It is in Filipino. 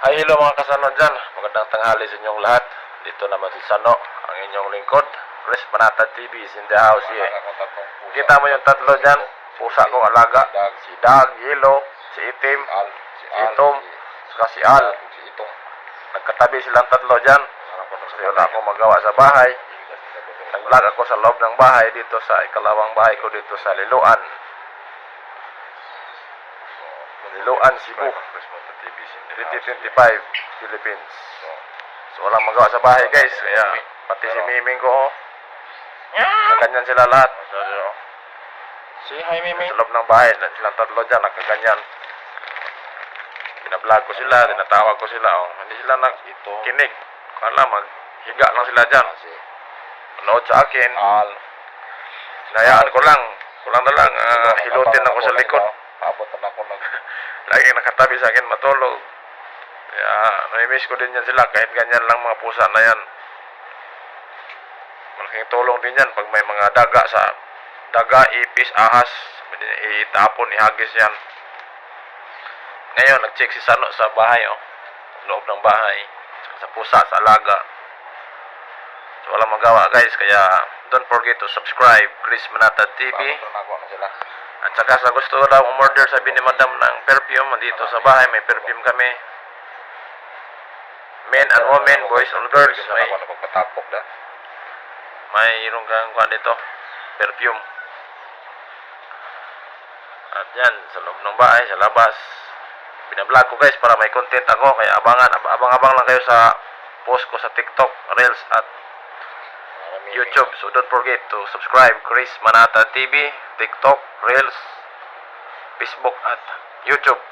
Hi, hello mga kasano dyan. Magandang tanghali sa inyong lahat. Dito naman si Sano, ang inyong lingkod. Chris Manatad TV is in the house here. Kita mo yung tatlo dyan. Pusa kong alaga. Si Dag, Yellow, si Itim, si Itom, saka si Al. Nagkatabi silang tatlo dyan. Kasi wala akong magawa sa bahay. Nag-vlog ako sa loob ng bahay dito sa ikalawang bahay ko dito sa Liloan. Liloan, Cebu. 2025, Philippines. So walang magawa sa bahay guys. Kaya pati si Miming ko nakaganyan sila lahat. Si hi Mimi. Sa loob ng bahay, silang tatlo dyan, nakaganyan. Binablog ko sila, tinatawag ko sila. Hindi sila nakikinig. Kala maghiga lang sila dyan. Manood sa akin. Hinayaan ko lang. Kulang na lang. Hilutin ako sa likod. Abutan ako ng Lagi nakatabi sa akin matulog. Kaya namimiss ko din yan sila. Kahit ganyan lang mga pusa na yan. Malaking tulong din yan pag may mga daga, ipis, ahas. Itapon, ihagis yan. Ngayon, nag-check si Sano sa bahay, loob ng bahay. Sa pusa, sa alaga. So, walang magawa, guys. Kaya, don't forget to subscribe. Chris Manatad TV. At saka sa gusto ko daw umorder, sabi ni Madam ng perfume. Dito sa bahay, may perfume kami. Men and women, boys and girls. Mayroon kang kuha dito. Perfume. At yan, sa loob ng bahay, sa labas. Binablog ko guys para may content ako. Kaya abang-abang lang kayo sa post ko sa TikTok, Reels at YouTube. So don't forget to subscribe Chris Manatad TV, TikTok, Reels, Facebook at YouTube.